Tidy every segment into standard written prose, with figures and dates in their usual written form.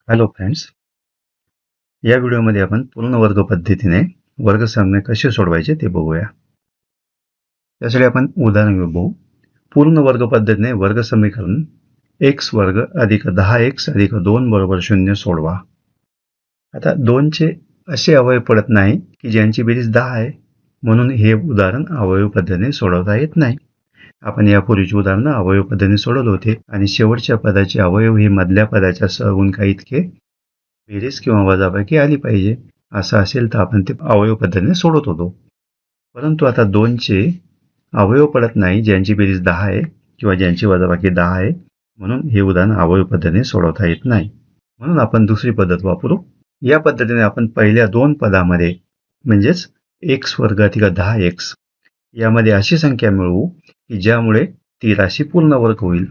Hello friends, या व्हिडिओमध्ये आपण पूर्ण वर्ग पद्धतीने वर्ग समीकरण कसे सोडवायचे ते बघूया. त्यासाठी आपण उदाहरण बघू. पूर्ण वर्ग पद्धतीने वर्ग समीकरण x वर्ग अधिक 10x अधिक 2 बरोबर 0 सोडवा. आता 2 चे असे अवयव पडत नाही की ज्यांची बेरीज 10 आहे, म्हणून हे उदाहरण अवयव पद्धतीने सोडवता येत नाही. आपण यापूर्वीचे उदाहरण अवयव पद्धतीने सोडवले होते आणि शेवटच्या पदाचे अवयव हे मधल्या पदाच्या सहगुणका इतके बेरीज किंवा वजाबाकी आली पाहिजे. असं असेल तर आपण ते अवयव पद्धतीने सोडवत होतो. परंतु आता 2 चे अवयव पडत नाही ज्यांची बेरीज 10 आहे किंवा ज्यांची वजाबाकी 10 आहे, म्हणून हे उदाहरण अवयव पद्धतीने सोडवता येत नाही. म्हणून आपण दुसरी पद्धत वापरू. या पद्धतीने आपण पहिल्या 2 पदामध्ये म्हणजेच x वर्ग अधिक 10x यामध्ये अशी संख्या मिळवू की ज्यामुळे ती राशी पूर्ण वर्ग होईल.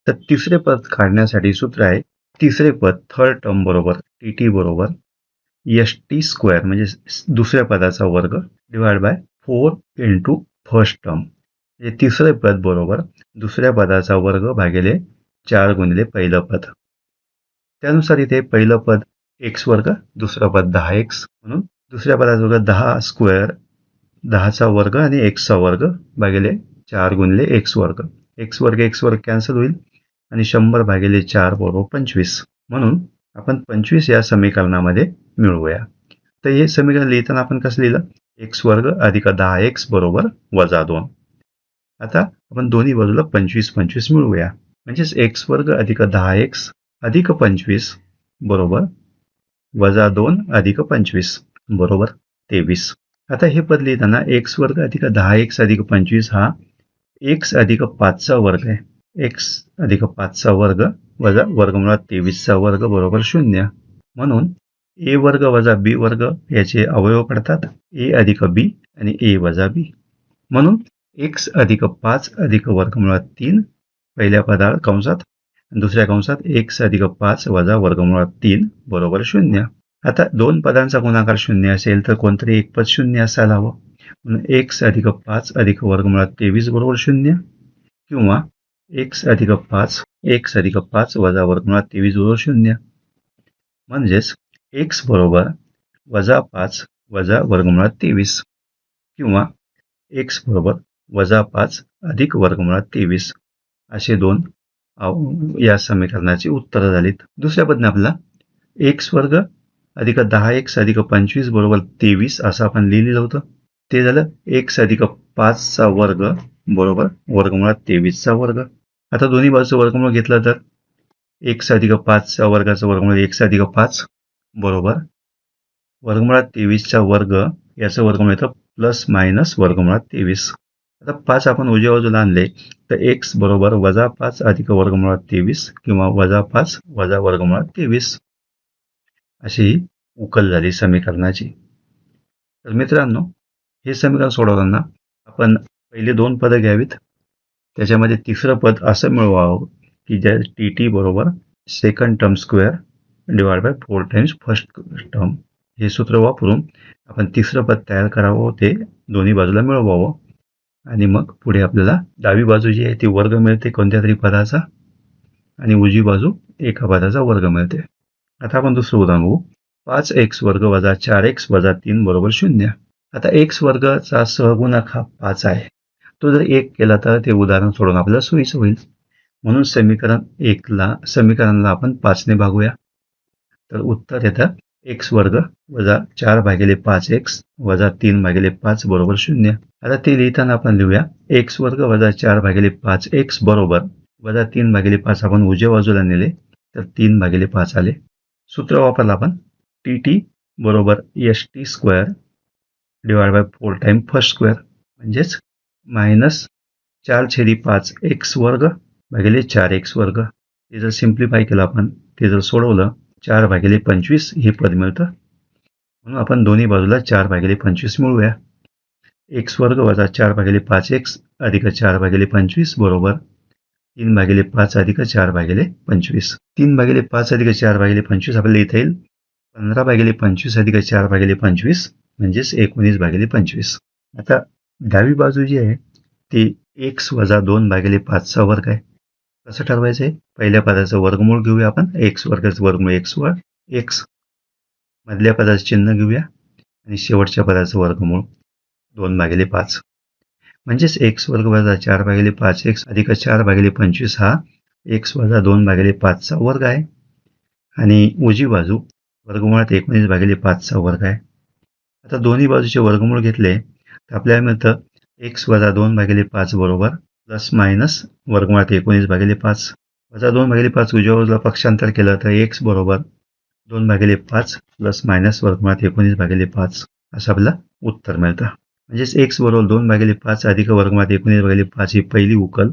तर तिसरे पद काढण्यासाठी सूत्र आहे तिसरे पद थर्ड टर्म बरोबर टी बरोबर st स्क्वेअर म्हणजे दुसऱ्या पदाचा वर्ग divide by 4 into first term. हे तिसरे पद बरोबर दुसऱ्या पदाचा वर्ग भागिले 4 गुणिले पहिलं पद. त्यानुसार इथे पहिलं पद x वर्ग, दुसरं पद 10x, म्हणून दुसऱ्या पदाचा वर्ग 10 स्क्वेअर, 10चा वर्ग आणि x चा वर्ग भागिले 4 गुणिले x वर्ग. x वर्ग कॅन्सल होईल आणि 100 भागिले 4 बरोबर 25. म्हणून आपण 25 या समीकरणामध्ये मिळवूया. तर हे समीकरण लिहिताना आपण कसं लिहिलं? x वर्ग अधिक 10x बरोबर वजा 2. आता आपण दोन्ही बाजूला 25 मिळवूया. म्हणजेच x वर्ग अधिक 10x अधिक 25 बरोबर वजा 2 अधिक 25 बरोबर 23. आता हे पद लिहिताना x वर्ग अधिक 10x अधिक 25 हा x अधिक 5 चा वर्ग आहे. x अधिक 5 चा वर्ग वजा वर्गमुळात 23 चा वर्ग बरोबर 0. म्हणून a वर्ग वजा b वर्ग याचे अवयव पडतात a अधिक b आणि a वजा b. म्हणून x अधिक 5 अधिक वर्गमुळात 3 पहिल्या पदाला कंसात, दुसऱ्या कंसात x अधिक 5 वजा वर्गमुळात 3 बरोबर 0. आता दोन पदांचा गुणाकार 0 असेल तर कोणतरी एक पद 0 असायला हवं. म्हणून x अधिक 5 अधिक वर्गमुळात 23 बरोबर 0 किंवा x अधिक 5 वजा वर्गमुळात 23 बरोबर 0. म्हणजेच x बरोबर वजा 5 वजा वर्गमुळात 23 किंवा x बरोबर वजा 5 अधिक वर्गमुळात 23 असे दोन या समीकरणाची उत्तरं झालीत. दुसऱ्या पद्धतीने आपल्याला x वर्ग अधिक 10x अधिक 25 बरोबर 23 असं आपण लिहिलेलं होतं. ते झालं x अधिक 5 चा वर्ग बरोबर वर्गमुळात 23 चा वर्ग. आता दोन्ही बाजूचं वर्गमूळ घेतलं तर x अधिक 5 चा वर्गाचं वर्गमूळ x अधिक 5 बरोबर वर्गमुळात 23 चा वर्ग याचं वर्गमूळ येतं प्लस मायनस वर्गमुळात 23. आता 5 आपण उजव्या बाजूला आणले तर x बरोबर वजा 5 अधिक वर्गमुळात 23 किंवा वजा 5 वजा वर्गमुळात 23 अशी उकल झाली समीकरणाची. तर मित्रांनो, हे समीकरण सोडवताना आपण पहिले 2 पदं घ्यावीत. त्याच्यामध्ये तिसरं पद असं मिळवावं की ज्या टी बरोबर second term square divide by 4 times first term. हे सूत्र वापरून आपण तिसरं पद तयार करावं, ते दोन्ही बाजूला मिळवावं आणि मग पुढे आपल्याला डावी बाजू जी आहे ती वर्ग मिळते कोणत्या तरी पदाचा आणि उजवी बाजू एका पदाचा वर्ग मिळते. आता आपण दुसरं उदाहरण बघू. 5x वर्ग वजा 4x वजा 3 बरोबर 0. आता x वर्गाचा सहगुणक हा 5 आहे. तो जर 1 केला तर ते उदाहरण सोडवून आपल्याला सोयीचं होईल. म्हणून समीकरणाला आपण 5 ने भागूया. तर उत्तर येतं x वर्ग वजा 4 भागिले 5x वजा 3 भागिले 5 बरोबर 0. आता ते लिहिताना आपण लिहूया x वर्ग वजा 4 भागिले 5x बरोबर वजा 3 भागिले 5 आपण उजव्या बाजूला नेले तर 3 भागिले 5 आले. सूत्र वापरलं आपण टी बरोबर st square divide by 4 time first square म्हणजेच मायनस 4/5 x वर्ग भागिले 4x वर्ग. ते जर सिम्प्लिफाय केलं आपण, ते जर सोडवलं 4 भागिले 25 हे पद मिळतं. म्हणून आपण दोन्ही बाजूला 4 भागिले 25 मिळवूया. x वर्ग वजा 4 भागिले 5x अधिक 4 भागिले 25 बरोबर 3 भागिले 5 अधिक 4 भागिले 25. 3 भागिले 5 अधिक 4 भागिले 25 आपल्याला लिहिता येईल 15 भागिले 25 अधिक 4 भागिले 25 म्हणजेच 19 भागिले 25. आता डावी बाजू जी आहे ती x वजा 2 भागिले 5 चा वर्ग आहे. कसं ठरवायचं आहे? पहिल्या पदाचं वर्गमूळ घेऊया आपण, एक्स वर्गाचं वर्गमूळ एक्स वर एक्स, मधल्या पदाचं चिन्ह घेऊया आणि शेवटच्या पदाचं वर्गमूळ 2/5. म्हणजेच एक्स वर्ग वजा 4/5 एक्स अधिक 4/25 हा एक्स वजा 2/5 वर्ग आहे आणि उजवी बाजू वर्गमुळात 19/5 वर्ग आहे. आता दोन्ही बाजूचे वर्गमूळ घेतले तर आपल्याला मिळतं एक्स वजा 2/5 बरोबर प्लस मायनस वर्गमुळात 19/5 वजा 2/5 उजव्या बाजूला पक्षांतर केलं तर एक्स बरोबर 2/5 प्लस मायनस वर्गमुळात 19/5 असं आपल्याला उत्तर मिळतं. म्हणजेच एक्स बरोबर 2/5 अधिक वर्गमुळात 19/5 ही पहिली उकल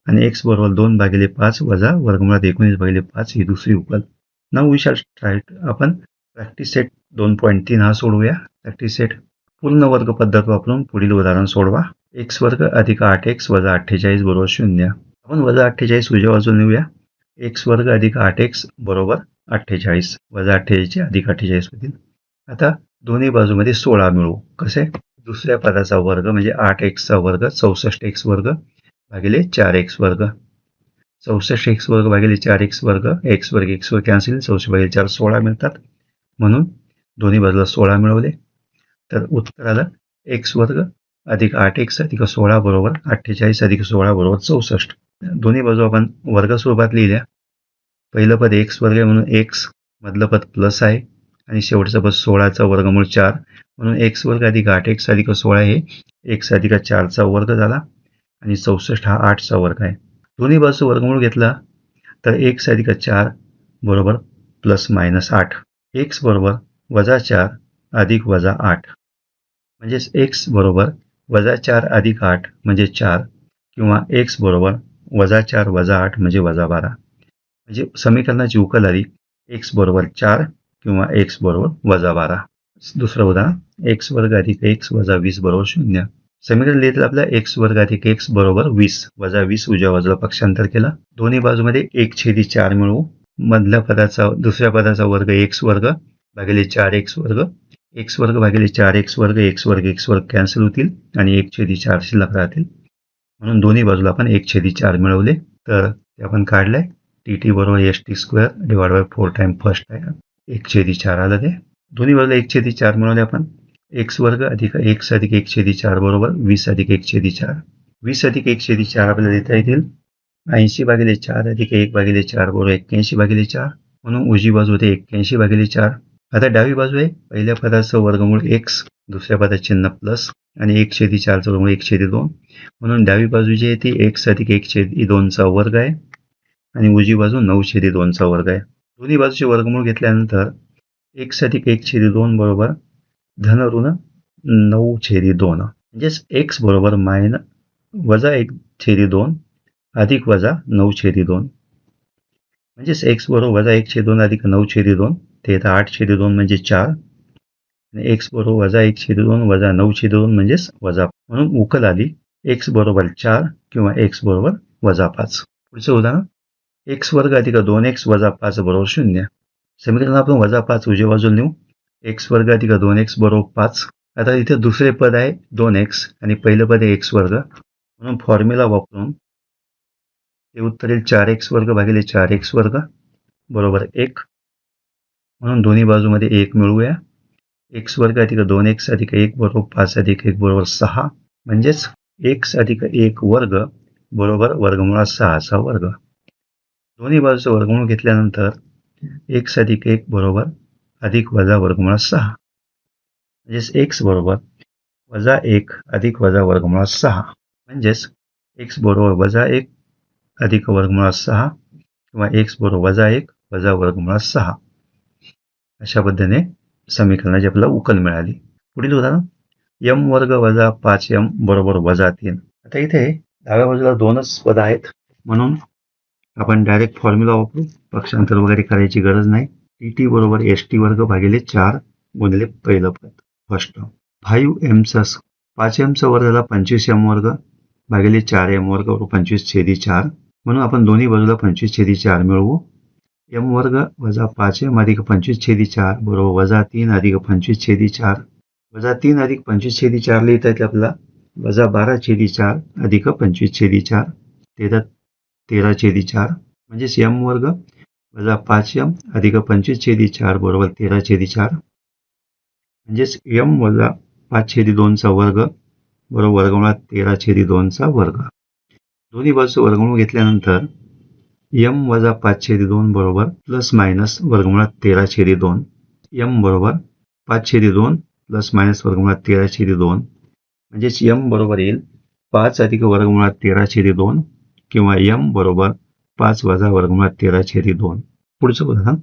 आणि एक्स बरोबर 2/5 वजा वर्गमुळात 19/5 ही दुसरी उकल. नाऊ वी शॅल ट्राय आपण प्रॅक्टिस सेट 2.3 हा सोडवूया. प्रॅक्टिस सेट पूर्ण वर्ग पद्धत वापरून पुढील उदाहरण सोडवा. एक्स वर्ग अधिक 8x वजा 48 बरोबर 0. आपण वजा 48 उजव्या बाजूला नेऊया. एक्स वर्ग अधिक 8x बरोबर 48 वजा 48 अधिक 48 होतील. आता दोन्ही बाजूमध्ये 16 मिळवू. कसे? दुसऱ्या पदाचा वर्ग म्हणजे 8x चा वर्ग 64x वर्ग भागिले 4x वर्ग. 64x वर्ग भागिले 4x वर्ग, x वर्ग कॅन्सल, 64/4 16 मिळतात. म्हणून दोन्ही बाजूला 16 मिळवले तर उत्तर आलं x वर्ग अधिक 8x अधिक 16 बरोबर 48 अधिक 16 बरोबर 64. दोन्ही बाजू आपण वर्ग स्वरूपात लिहिल्या. पहिलं पद x वर्ग आहे म्हणून x, मधलं पद प्लस आहे आणि शेवटचं पद 16चा वर्गमूळ 4 म्हणून x वर्ग अधिक 8x अधिक 16 हे x अधिक 4चा वर्ग झाला आणि 64 हा 8चा वर्ग आहे. दोन्ही बाजू वर्गमूळ घेतला तर x अधिक 4 बरोबर प्लस मायनस 8. x बरोबर वजा 4 अधिक वजा 8 म्हणजेच x बरोबर वजा 4 अधिक 8 म्हणजे 4 किंवा x बरोबर वजा 4 वजा 8 म्हणजे वजा 12. म्हणजे समीकरणाची उकल आली x बरोबर 4 किंवा x बरोबर वजा 12. दुसरं उदाहरण x वर्ग अधिक x वजा 20 बरोबर 0. समीकरण लिहिलं आपल्या x वर्ग अधिक x बरोबर 20 वजा 20 उजव्या बाजूला पक्षांतर केला. दोन्ही बाजूमध्ये 1/4 मिळवू. मधल्या पदाचा दुसऱ्या पदाचा वर्ग x वर्ग भागिले 4x वर्ग, x वर्ग भागिले 4x वर्ग, x वर्ग कॅन्सल होतील आणि 1/4 शिल्लक राहतील. म्हणून दोन्ही बाजूला आपण 1/4 मिळवले तर ते आपण काढलंय. टी बरोबर st² divide by 4 time first आहे 1/4 आलं ते. दोन्ही बाजूला 1/4 मिळवले आपण. x वर्ग अधिक x अधिक 1/4 बरोबर 20 अधिक 1/4. 20 अधिक 1/4 आपल्याला देता येतील 80/4 अधिक 1/4 बरोबर 81/4 म्हणून उजवी बाजू होते 81/4. आता डावी बाजू आहे पहिल्या पदाचं वर्गमूळ x, दुसऱ्या पदाचे चिन्ह प्लस आणि 1/4चं वर्गमूळ 1/2 म्हणून डावी बाजू जी आहे ती x अधिक 1/2चा वर्ग आहे आणि उजवी बाजू 9/2चा वर्ग आहे. दोन्ही बाजूचे वर्गमूळ घेतल्यानंतर x अधिक 1/2 बरोबर धन ऋण 9/2 म्हणजेच x बरोबर वजा 1/2 अधिक वजा 9/2 म्हणजेच x बरोबर वजा 1/2 अधिक 9/2 ते येतं 8/2 म्हणजे 4 आणि x बरोबर वजा 1/2 वजा 9/2 म्हणजेच वजा. म्हणून उकल आली x बरोबर 4 किंवा x बरोबर वजा 5. पुढचं उदाहरण x वर्ग अधिक 2x वजा 5 बरोबर 0. समीकरण आपण वजा 5 उजव्या बाजूला नेऊ. x वर्ग अधिक 2x बरोबर 5. आता इथे दुसरे पद आहे 2x आणि पहिलं पद आहे x वर्ग म्हणून फॉर्म्युला वापरून ते उत्तर येईल 4x वर्ग भागिले 4x वर्ग बरोबर 1. म्हणून दोन्ही बाजूमध्ये 1 मिळवूया. x वर्ग अधिक 2x अधिक 1 बरोबर 5 अधिक 1 बरोबर 6 म्हणजेच x अधिक 1 वर्ग बरोबर वर्गमुळात 6चा वर्ग. दोन्ही बाजूचं वर्गमूळ घेतल्यानंतर x अधिक 1 बरोबर अधिक वजा वर्गमुळात 6 म्हणजेच x बरोबर वजा 1 अधिक वजा वर्गमुळात 6 म्हणजेच x बरोबर वजा 1 अधिक वर्गमुळात 6 किंवा x बरोबर वजा 1 वजा वर्गमुळात 6. अशा पद्धतीने समीकरणाची आपल्याला उकल मिळाली. पुढील उदाहरण m वर्ग वजा 5m बरोबर वजा 3. आता इथे डाव्या बाजूला 2च पद आहेत म्हणून आपण डायरेक्ट फॉर्म्युला वापरू. पक्षांतर वगैरे करायची गरज नाही. टी बरोबर st वर्ग भागिले 4 गुणिले पहिलं पद फर्स्ट. 5m वर्ग झाला 25m वर्ग भागिले 4m वर्ग बरोबर 25/4 म्हणून आपण दोन्ही बाजूला 25/4 मिळवू. m वर्ग वजा 5m अधिक 25/4 बरोबर वजा 3 अधिक 25/4 वजा 3 अधिक 25/4 लिहिता येते आपल्याला वजा 12/4 अधिक 25/4 ते 13/4 म्हणजेच m वर्ग वजा 5m अधिक 25/4 बरोबर 13/4 म्हणजेच m वजा 5/2 चा वर्ग बरोबर वर्गमुळात 13/2 चा वर्ग. दोन्ही बाजू वर्गमूळ घेतल्यानंतर m वजा 5/2 बरोबर प्लस मायनस वर्गमुळात 13/2 m बरोबर 5/2 प्लस मायनस वर्गमुळात 13/2 म्हणजेच m बरोबर येईल 5 अधिक वर्गमुळात 13/2 किंवा m बरोबर 5 वजा वर्गमुळात 13/2. पुढचं उदाहरण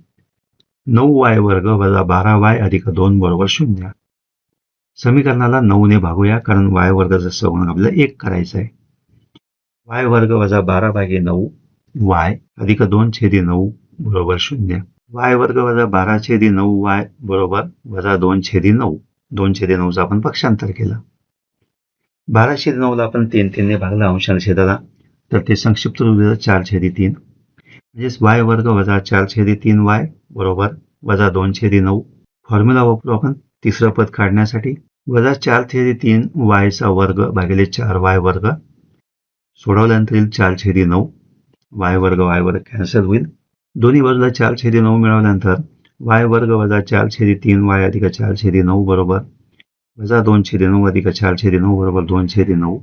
9y वर्ग वजा 12y अधिक 2 बरोबर 0. समीकरणाला 9 ने भागूया कारण y वर्गाचा सहगुणक आपल्याला 1 करायचा आहे. y वर्ग वजा 12/9 y अधिक 2/9 बरोबर 0. y वर्ग वजा 12/9 y बरोबर वजा 2/9. 2/9 चा आपण पक्षांतर केलं. 12/9 ला आपण 3 ने भागला अंशाने छेदाला तर ते संक्षिप्त रूप देतं 4/3 म्हणजेच y वर्ग वजा 4/3y बरोबर वजा 2/9. फॉर्म्युला वापरू आपण तिसरं पद काढण्यासाठी वजा 4/3 y चा वर्ग भागिले 4y वर्ग सोडवल्यानंतर येईल 4/9 y वर्ग कॅन्सल होईल. दोन्ही बाजूला 4/9 मिळवल्यानंतर y वर्ग वजा 4/3 y अधिक 4/9 बरोबर वजा 2/9 अधिक 4/9 बरोबर 2/9.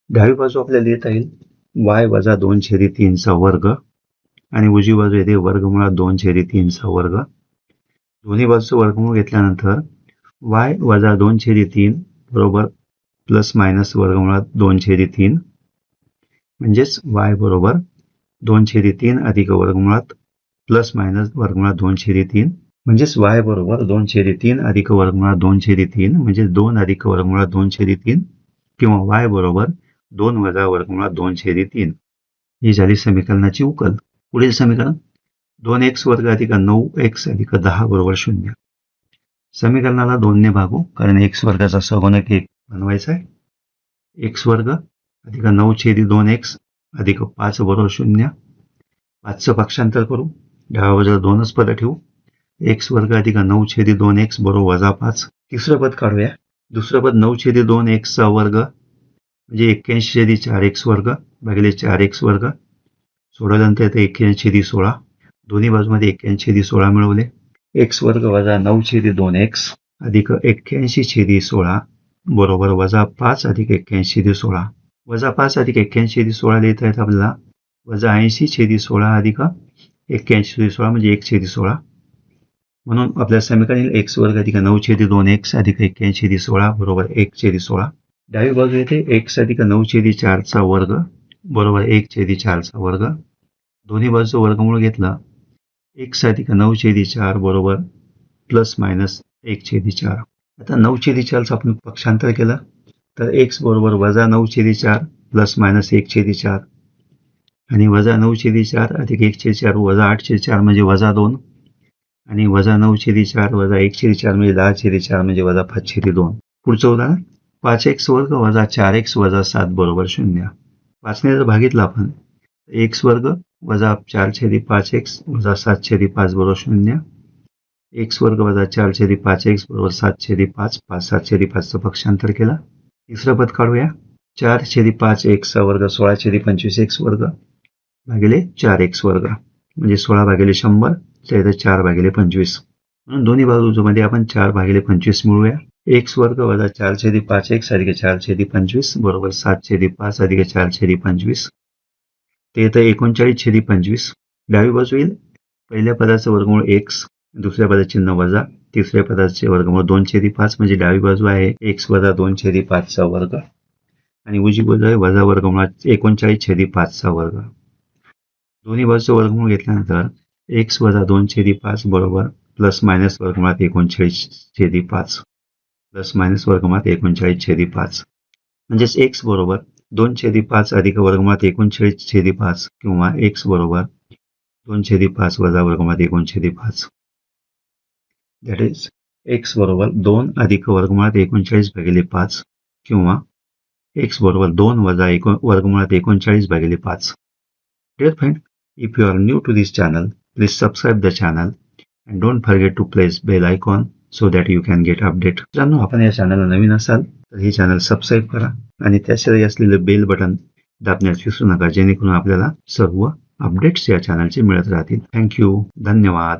डावी बाजू आपल्याला लिहिता येईल y वजा 2/3 चा वर्ग आणि उजवी बाजू येते वर्गमुळात 2/3 चा वर्ग. दोन्ही बाजूचं वर्गमूळ घेतल्यानंतर y वजा 2/3 बरोबर प्लस मायनस वर्गमुळात 2/3 म्हणजेच y बरोबर 2/3 अधिक वर्गमुळात प्लस मायनस वर्गमुळात 2/3 म्हणजेच y बरोबर 2/3 अधिक वर्गमुळात 2/3 म्हणजे 2 अधिक वर्गमुळात 2/3 किंवा y बरोबर 2 वजा वर्गमुळात 2/3. ही झाली समीकरणाची उकल. पुढील समीकरण 2x वर्ग अधिक 9x अधिक 10 बरोबर 0. समीकरणाला 2 ने भागू कारण x वर्गाचा सहगुणक 1 बनवायचा आहे. x वर्ग अधिक 9/2x अधिक 5 बरोबर 0. 5चं पक्षांतर करू. डाव्या बाजूला 2च पद ठेवू. x वर्ग अधिक 9/2x बरोबर वजा 5. तिसरं पद काढूया. दुसरं पद 9/2x चा वर्ग म्हणजे 81/4x वर्ग भागिले 4x वर्ग सोडवल्यानंतर येते 81/16. दोन्ही बाजूमध्ये 81/16 मिळवले. x वर्ग वजा 9/2x अधिक 81/16 बरोबर वजा 5 अधिक 81/16. वजा 5 अधिक 81/16 लिहिता येतं आपल्याला वजा 80/16 अधिक 81/16 म्हणजे 1/16. म्हणून आपल्या समीकरण x वर्ग अधिक 9/2x अधिक 81/16 बरोबर 1/16. डावी बाजू येते x अधिक 9/4 चा वर्ग बरोबर 1/4 चा वर्ग. दोन्ही बाजूचं वर्गमूळ घेतलं x अधिक 9/4 बरोबर प्लस मायनस 1/4. आता 9/4 चा आपण पक्षांतर केलं तर x बरोबर वजा 9/4 प्लस मायनस 1/4 आणि वजा 9/4 अधिक 1/4 वजा 8/4 म्हणजे वजा 2 आणि वजा 9/4 वजा 1/4 म्हणजे 10/4 म्हणजे वजा 5/2. पुढचं उदाहरण 5x वर्ग वजा 4x वजा 7 बरोबर 0. 5 ने जर भागितलं आपण x वर्ग वजा 4/5x वजा 7/5 बरोबर 0. x वर्ग वजा 4/5x बरोबर 7/5. 5/7/5 चं पक्षांतर केलं. तिसरं पद काढूया. 4/5x चा वर्ग 16/25x वर्ग भागिले 4x वर्ग म्हणजे 16/100 तर इथं 4/25. म्हणून दोन्ही बाजूमध्ये आपण 4/25 मिळवूया. x वर्ग वजा 4/5x अधिक 4/25 बरोबर 7/5 अधिक 4/25 ते येतं 39/25. डावी बाजू येईल पहिल्या पदाचं वर्गमूळ x दुसऱ्या पदाचे चिन्ह वजा तिसऱ्या पदाचे वर्गमूळ 2/5 म्हणजे डावी बाजू आहे x वजा 2/5 चा वर्ग आणि उजवी बाजू आहे वजा वर्गमुळात 39/5 चा वर्ग. दोन्ही बाजूचं वर्गमूळ घेतल्यानंतर x वजा 2/5 बरोबर प्लस मायनस वर्गमुळात 39/5 प्लस मायनस वर्गमुळात 39/5 म्हणजेच x बरोबर 2/5 अधिक वर्गमुळात 39/5 किंवा x बरोबर 2/5 वजा वर्गमुळात 39/5. दॅट इज x बरोबर 2 अधिक वर्गमुळात 39/5 किंवा x बरोबर 2 वजा वर्गमुळात 39/5. Dear friend, if you are new to this channel, please subscribe the channel and don't forget to press bell icon so that you can get update. मित्रांनो, आपण या चॅनलला नवीन असाल तर हे चॅनल सबस्क्राईब करा आणि त्याशिवाय असलेलं बेल बटन दाबण्यास विसरू नका, जेणेकरून आपल्याला सर्व अपडेट्स या चॅनलचे मिळत राहतील. थँक्यू. धन्यवाद.